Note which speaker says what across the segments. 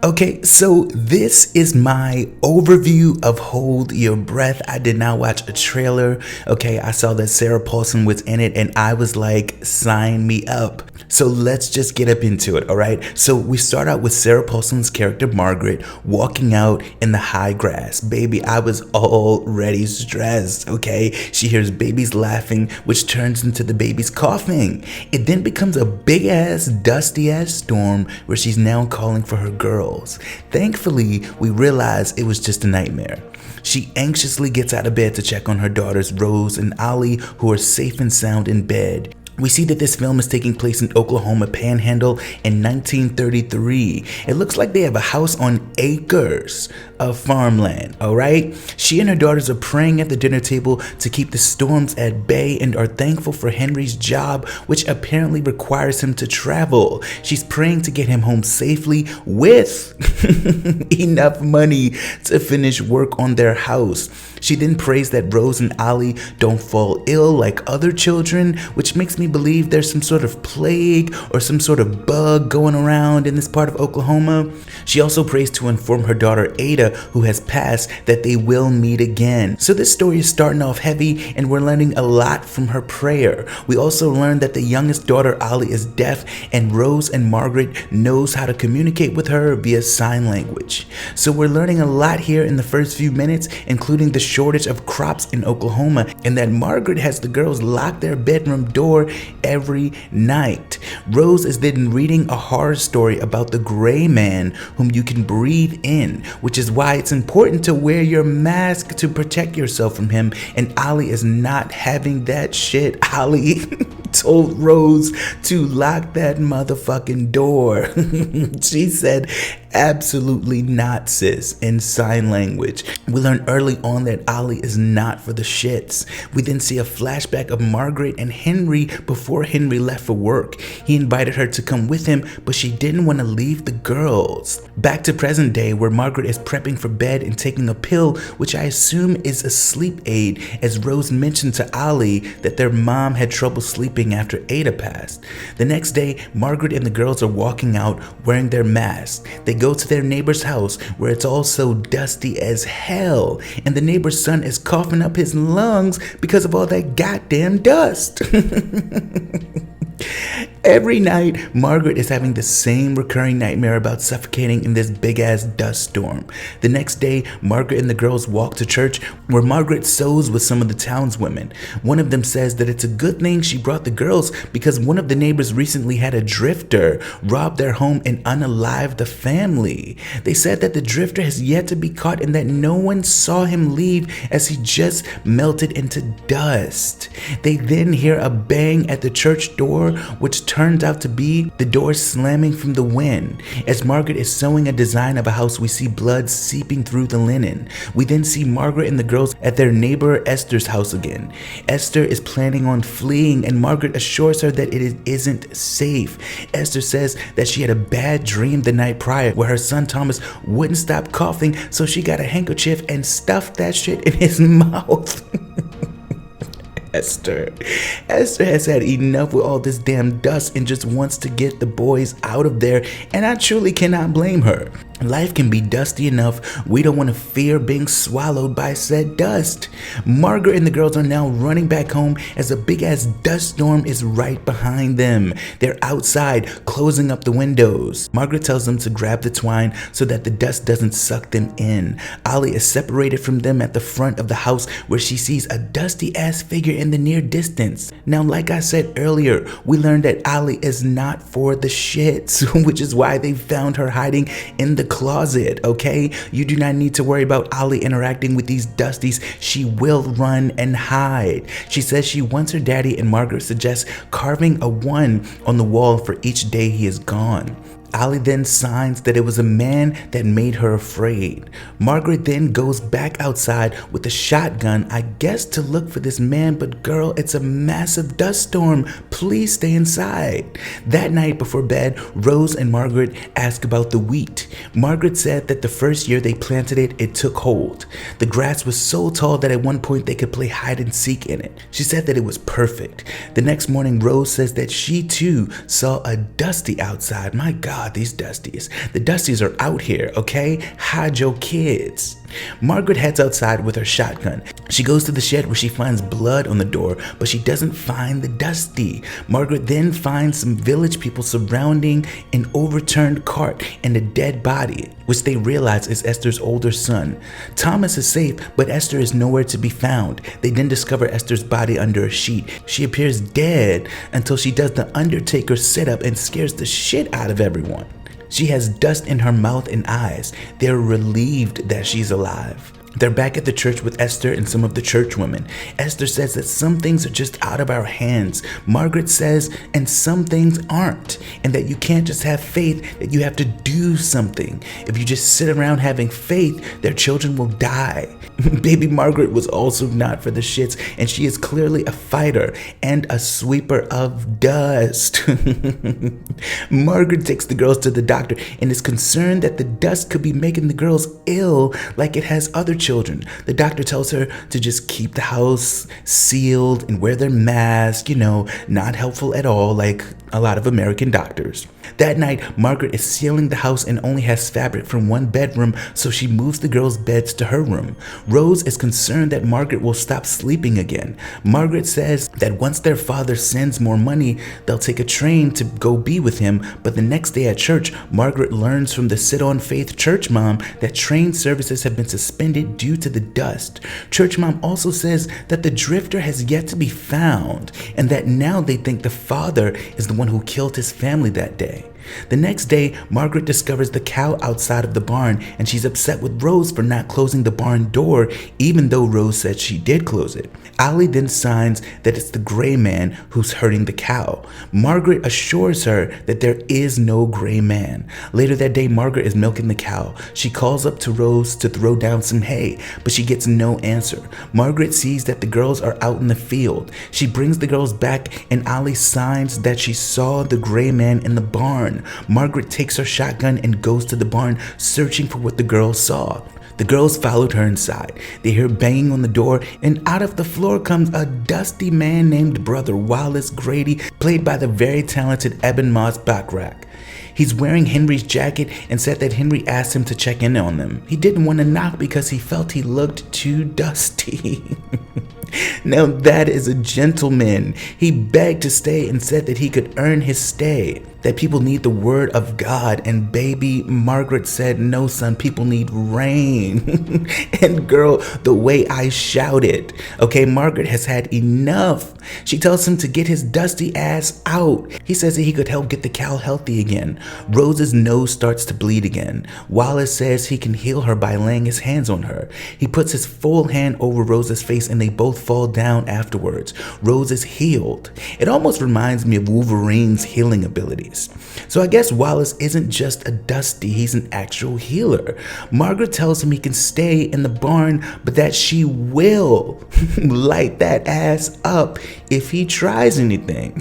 Speaker 1: Okay, so this is my overview of Hold Your Breath. I did not watch a trailer. Okay, I saw that Sarah Paulson was in it and I was like, sign me up. So let's just get up into it, all right? So we start out with Sarah Paulson's character Margaret walking out in the high grass. Baby, I was already stressed, okay? She hears babies laughing, which turns into the babies coughing. It then becomes a big ass, dusty ass storm where she's now calling for her girls. Thankfully, we realize it was just a nightmare. She anxiously gets out of bed to check on her daughters Rose and Ollie, who are safe and sound in bed. We see that this film is taking place in Oklahoma Panhandle in 1933. It looks like they have a house on acres of farmland, all right? She and her daughters are praying at the dinner table to keep the storms at bay and are thankful for Henry's job, which apparently requires him to travel. She's praying to get him home safely with enough money to finish work on their house. She then prays that Rose and Ollie don't fall ill like other children, which makes me believe there's some sort of plague or some sort of bug going around in this part of Oklahoma. She also prays to inform her daughter Ada, who has passed, that they will meet again. So this story is starting off heavy and we're learning a lot from her prayer. We also learn that the youngest daughter Ollie is deaf and Rose and Margaret knows how to communicate with her via sign language. So we're learning a lot here in the first few minutes, including the shortage of crops in Oklahoma and that Margaret has the girls lock their bedroom door every night. Rose is then reading a horror story about the gray man whom you can breathe in, which is why it's important to wear your mask to protect yourself from him, and Ollie is not having that shit. Ollie told Rose to lock that motherfucking door. She said, absolutely not, sis, in sign language. We learn early on that Ollie is not for the shits. We then see a flashback of Margaret and Henry before Henry left for work. He invited her to come with him, but she didn't want to leave the girls. Back to present day, where Margaret is prepping for bed and taking a pill, which I assume is a sleep aid, as Rose mentioned to Ollie that their mom had trouble sleeping after Ada passed. The next day, Margaret and the girls are walking out wearing their masks. They go to their neighbor's house where it's all so dusty as hell, and the neighbor's son is coughing up his lungs because of all that goddamn dust. Every night, Margaret is having the same recurring nightmare about suffocating in this big-ass dust storm. The next day, Margaret and the girls walk to church where Margaret sews with some of the townswomen. One of them says that it's a good thing she brought the girls because one of the neighbors recently had a drifter rob their home and unalive the family. They said that the drifter has yet to be caught and that no one saw him leave as he just melted into dust. They then hear a bang at the church door, which turns out to be the door slamming from the wind. As Margaret is sewing a design of a house, we see blood seeping through the linen. We then see Margaret and the girls at their neighbor Esther's house again. Esther is planning on fleeing and Margaret assures her that it isn't safe. Esther says that she had a bad dream the night prior where her son Thomas wouldn't stop coughing, so she got a handkerchief and stuffed that shit in his mouth. Esther has had enough with all this damn dust and just wants to get the boys out of there, and I truly cannot blame her. Life can be dusty enough. We don't want to fear being swallowed by said dust. Margaret and the girls are now running back home as a big ass dust storm is right behind them. They're outside closing up the windows. Margaret tells them to grab the twine so that the dust doesn't suck them in. Ollie is separated from them at the front of the house where she sees a dusty ass figure in the near distance. Now, like I said earlier, we learned that Ollie is not for the shits, which is why they found her hiding in the closet, okay? You do not need to worry about Ollie interacting with these dusties. She will run and hide. She says she wants her daddy, and Margaret suggests carving a 1 on the wall for each day he is gone. Ollie then signs that it was a man that made her afraid. Margaret then goes back outside with a shotgun, I guess to look for this man, but girl, it's a massive dust storm. Please stay inside. That night before bed, Rose and Margaret ask about the wheat. Margaret said that the first year they planted it, it took hold. The grass was so tall that at one point they could play hide and seek in it. She said that it was perfect. The next morning, Rose says that she too saw a dusty outside. My God. these dusties. The dusties are out here, okay? Hide your kids. Margaret heads outside with her shotgun. She goes to the shed where she finds blood on the door, but she doesn't find the dusty. Margaret then finds some village people surrounding an overturned cart and a dead body, which they realize is Esther's older son. Thomas is safe, but Esther is nowhere to be found. They then discover Esther's body under a sheet. She appears dead until she does the Undertaker sit-up and scares the shit out of everyone. She has dust in her mouth and eyes. They're relieved that she's alive. They're back at the church with Esther and some of the church women. Esther says that some things are just out of our hands. Margaret says, and some things aren't. And that you can't just have faith, that you have to do something. If you just sit around having faith, their children will die. Baby Margaret was also not for the shits, and she is clearly a fighter and a sweeper of dust. Margaret takes the girls to the doctor and is concerned that the dust could be making the girls ill like it has other children. The doctor tells her to just keep the house sealed and wear their mask, not helpful at all like a lot of American doctors. That night, Margaret is sealing the house and only has fabric from one bedroom, so she moves the girls' beds to her room. Rose is concerned that Margaret will stop sleeping again. Margaret says that once their father sends more money, they'll take a train to go be with him, but the next day at church, Margaret learns from the sit-on-faith church mom that train services have been suspended due to the dust. Church mom also says that the drifter has yet to be found, and that now they think the father is the one who killed his family that day. The next day, Margaret discovers the cow outside of the barn, and she's upset with Rose for not closing the barn door, even though Rose said she did close it. Ollie then signs that it's the gray man who's hurting the cow. Margaret assures her that there is no gray man. Later that day, Margaret is milking the cow. She calls up to Rose to throw down some hay, but she gets no answer. Margaret sees that the girls are out in the field. She brings the girls back, and Ollie signs that she saw the gray man in the barn. Margaret takes her shotgun and goes to the barn, searching for what the girls saw. The girls followed her inside. They hear banging on the door, and out of the floor comes a dusty man named Brother Wallace Grady, played by the very talented Eben Moss Backrack. He's wearing Henry's jacket and said that Henry asked him to check in on them. He didn't want to knock because he felt he looked too dusty. Now that is a gentleman. He begged to stay and said that he could earn his stay, that people need the word of God, and baby Margaret said, no son, people need rain. And girl, the way I shouted. Okay, Margaret has had enough. She tells him to get his dusty ass out. He says that he could help get the cow healthy again. Rose's nose starts to bleed again. Wallace says he can heal her by laying his hands on her. He puts his full hand over Rose's face and they both fall down afterwards. Rose is healed. It almost reminds me of Wolverine's healing abilities. So I guess Wallace isn't just a dusty, he's an actual healer. Margaret tells him he can stay in the barn, but that she will light that ass up if he tries anything.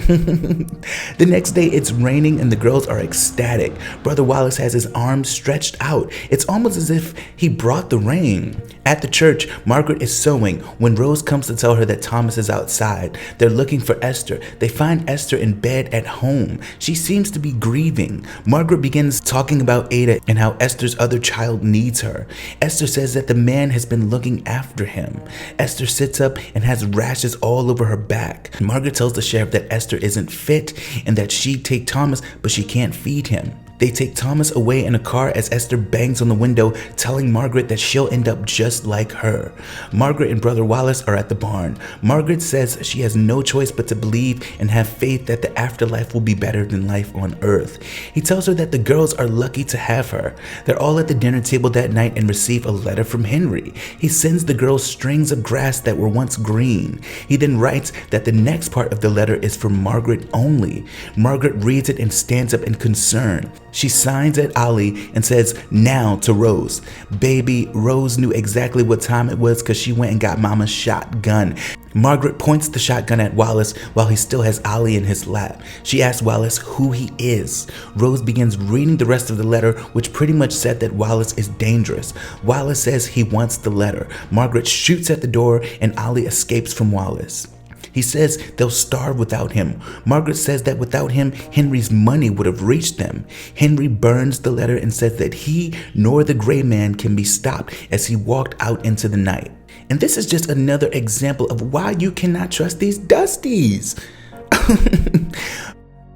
Speaker 1: The next day it's raining and the girls are ecstatic. Brother Wallace has his arms stretched out. It's almost as if he brought the rain. At the church, Margaret is sewing when Rose comes to tell her that Thomas is outside. They're looking for Esther. They find Esther in bed at home. She seems to be grieving. Margaret begins talking about Ada and how Esther's other child needs her. Esther says that the man has been looking after him. Esther sits up and has rashes all over her back. Margaret tells the sheriff that Esther isn't fit and that she'd take Thomas, but she can't feed him. They take Thomas away in a car as Esther bangs on the window, telling Margaret that she'll end up just like her. Margaret and Brother Wallace are at the barn. Margaret says she has no choice but to believe and have faith that the afterlife will be better than life on earth. He tells her that the girls are lucky to have her. They're all at the dinner table that night and receive a letter from Henry. He sends the girls strings of grass that were once green. He then writes that the next part of the letter is for Margaret only. Margaret reads it and stands up in concern. She signs at Ollie and says, now to Rose. Baby, Rose knew exactly what time it was because she went and got Mama's shotgun. Margaret points the shotgun at Wallace while he still has Ollie in his lap. She asks Wallace who he is. Rose begins reading the rest of the letter, which pretty much said that Wallace is dangerous. Wallace says he wants the letter. Margaret shoots at the door and Ollie escapes from Wallace. He says they'll starve without him. Margaret says that without him, Henry's money would have reached them. Henry burns the letter and says that he nor the gray man can be stopped as he walked out into the night. And this is just another example of why you cannot trust these dusties.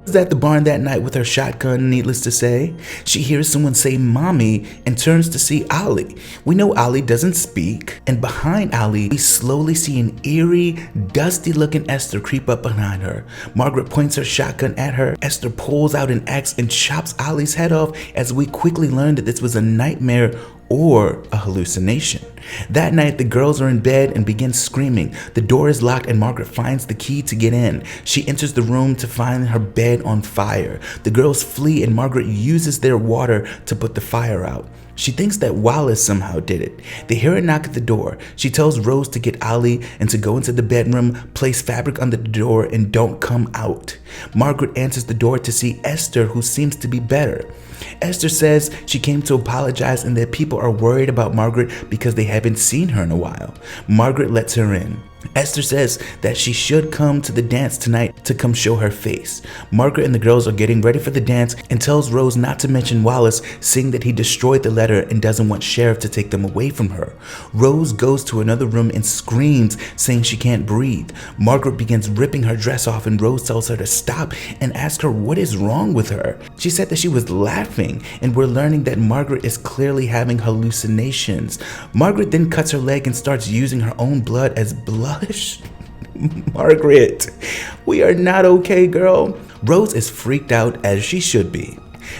Speaker 1: Was at the barn that night with her shotgun, needless to say. She hears someone say mommy and turns to see Ollie. We know Ollie doesn't speak, and behind Ollie, we slowly see an eerie, dusty looking Esther creep up behind her. Margaret points her shotgun at her. Esther pulls out an axe and chops Ollie's head off as we quickly learn that this was a nightmare or a hallucination. That night, the girls are in bed and begin screaming. The door is locked and Margaret finds the key to get in. She enters the room to find her bed on fire. The girls flee and Margaret uses their water to put the fire out. She thinks that Wallace somehow did it. They hear a knock at the door. She tells Rose to get Ollie and to go into the bedroom, place fabric under the door, and don't come out. Margaret answers the door to see Esther, who seems to be better. Esther says she came to apologize and that people are worried about Margaret because they haven't seen her in a while. Margaret lets her in. Esther says that she should come to the dance tonight to come show her face. Margaret and the girls are getting ready for the dance and tells Rose not to mention Wallace, saying that he destroyed the letter and doesn't want Sheriff to take them away from her. Rose goes to another room and screams, saying she can't breathe. Margaret begins ripping her dress off and Rose tells her to stop and asks her what is wrong with her. She said that she was laughing, and we're learning that Margaret is clearly having hallucinations. Margaret then cuts her leg and starts using her own blood as blush. Margaret, we are not okay, girl. Rose is freaked out, as she should be.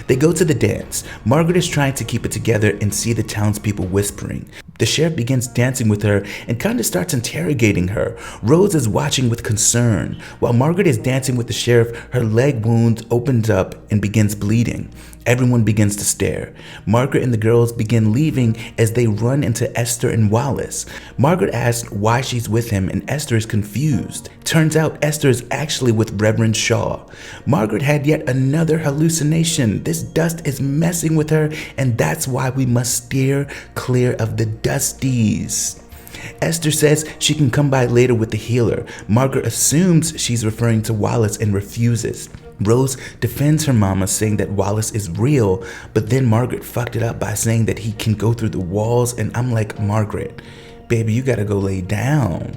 Speaker 1: They go to the dance. Margaret is trying to keep it together and see the townspeople whispering. The sheriff begins dancing with her and kind of starts interrogating her. Rose is watching with concern. While Margaret is dancing with the sheriff, her leg wound opens up and begins bleeding. Everyone begins to stare. Margaret and the girls begin leaving as they run into Esther and Wallace. Margaret asks why she's with him and Esther is confused. Turns out Esther is actually with Reverend Shaw. Margaret had yet another hallucination. This dust is messing with her, and that's why we must steer clear of the dusties. Esther says she can come by later with the healer. Margaret assumes she's referring to Wallace and refuses. Rose defends her mama, saying that Wallace is real, but then Margaret fucked it up by saying that he can go through the walls, and I'm like, Margaret, baby, you gotta go lay down.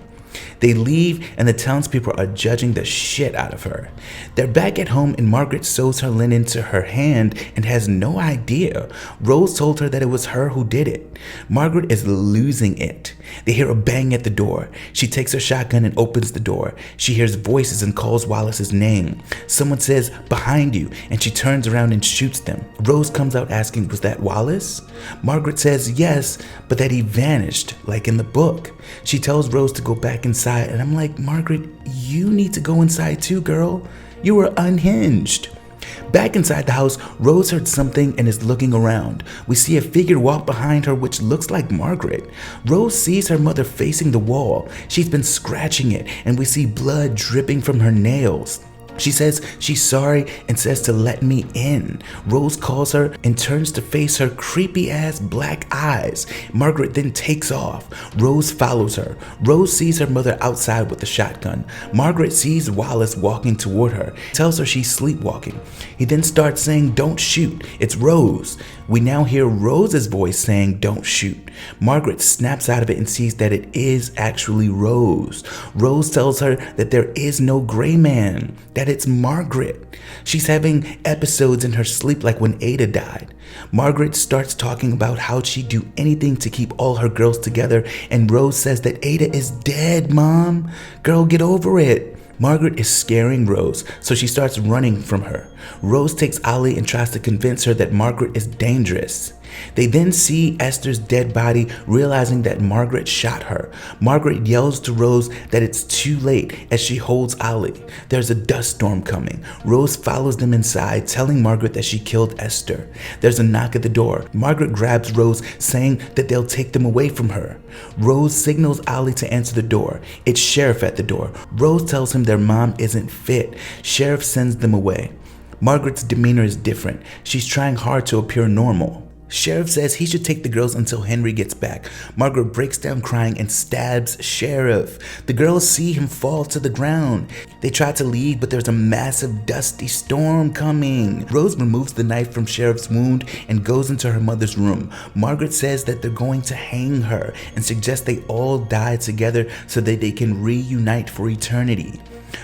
Speaker 1: They leave and the townspeople are judging the shit out of her. They're back at home and Margaret sews her linen to her hand and has no idea. Rose told her that it was her who did it. Margaret is losing it. They hear a bang at the door. She takes her shotgun and opens the door. She hears voices and calls Wallace's name. Someone says, behind you, and she turns around and shoots them. Rose comes out asking, was that Wallace? Margaret says yes, but that he vanished, like in the book. She tells Rose to go back inside, and I'm like, Margaret, you need to go inside too, girl. You were unhinged. Back inside the house, Rose heard something and is looking around. We see a figure walk behind her which looks like Margaret. Rose sees her mother facing the wall. She's been scratching it, and we see blood dripping from her nails. She says she's sorry and says to let me in. Rose calls her and turns to face her creepy ass black eyes. Margaret then takes off. Rose follows her. Rose sees her mother outside with the shotgun. Margaret sees Wallace walking toward her, tells her she's sleepwalking. He then starts saying, don't shoot, it's Rose. We now hear Rose's voice saying, don't shoot. Margaret snaps out of it and sees that it is actually Rose. Rose tells her that there is no gray man, that it's Margaret. She's having episodes in her sleep like when Ada died. Margaret starts talking about how she'd do anything to keep all her girls together, and Rose says that Ada is dead, Mom. Girl, get over it. Margaret is scaring Rose, so she starts running from her. Rose takes Ollie and tries to convince her that Margaret is dangerous. They then see Esther's dead body, realizing that Margaret shot her. Margaret yells to Rose that it's too late as she holds Ollie. There's a dust storm coming. Rose follows them inside, telling Margaret that she killed Esther. There's a knock at the door. Margaret grabs Rose, saying that they'll take them away from her. Rose signals Ollie to answer the door. It's Sheriff at the door. Rose tells him their mom isn't fit. Sheriff sends them away. Margaret's demeanor is different. She's trying hard to appear normal. Sheriff says he should take the girls until Henry gets back. Margaret breaks down crying and stabs Sheriff. The girls see him fall to the ground. They try to leave, but there's a massive dusty storm coming. Rose removes the knife from Sheriff's wound and goes into her mother's room. Margaret says that they're going to hang her and suggests they all die together so that they can reunite for eternity.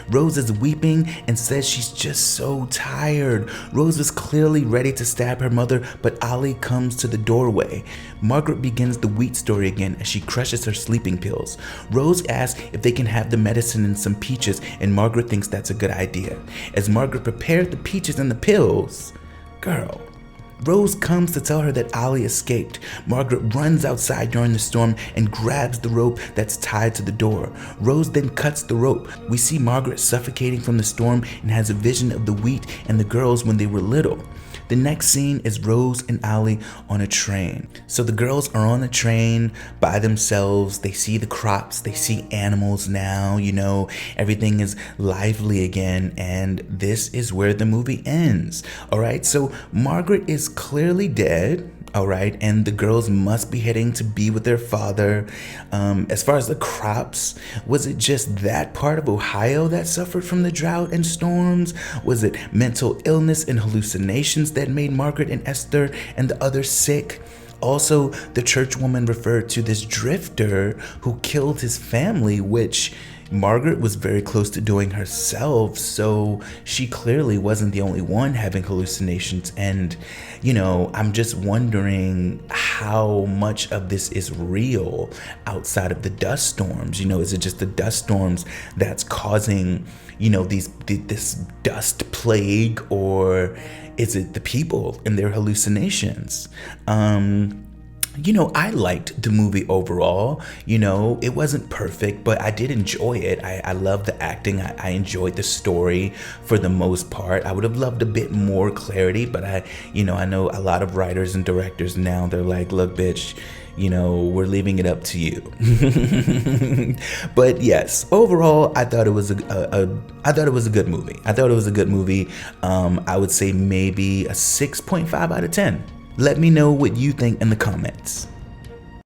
Speaker 1: Rose is weeping and says she's just so tired. Rose was clearly ready to stab her mother, but Ali comes to the doorway. Margaret begins the wheat story again as she crushes her sleeping pills. Rose asks if they can have the medicine and some peaches, and Margaret thinks that's a good idea. As Margaret prepared the peaches and the pills, girl, Rose comes to tell her that Ali escaped. Margaret runs outside during the storm and grabs the rope that's tied to the door. Rose then cuts the rope. We see Margaret suffocating from the storm and has a vision of the wheat and the girls when they were little. The next scene is Rose and Ali on a train. So the girls are on a train by themselves. They see the crops, they see animals now, everything is lively again, and this is where the movie ends. All right, so Margaret is clearly dead. All right, and the girls must be heading to be with their father. As far as the crops, was it just that part of Ohio that suffered from the drought and storms? Was it mental illness and hallucinations that made Margaret and Esther and the others sick? Also, the churchwoman referred to this drifter who killed his family, which Margaret was very close to doing herself, so she clearly wasn't the only one having hallucinations. And, I'm just wondering how much of this is real outside of the dust storms. Is it just the dust storms that's causing, this dust plague, or is it the people and their hallucinations? I liked the movie overall. It wasn't perfect, but I did enjoy it. I loved the acting. I enjoyed the story for the most part. I would have loved a bit more clarity, but I know a lot of writers and directors now, they're like, look, bitch, we're leaving it up to you. But yes, overall, I thought it was a good movie. I would say maybe a 6.5 out of 10. Let me know what you think in the comments.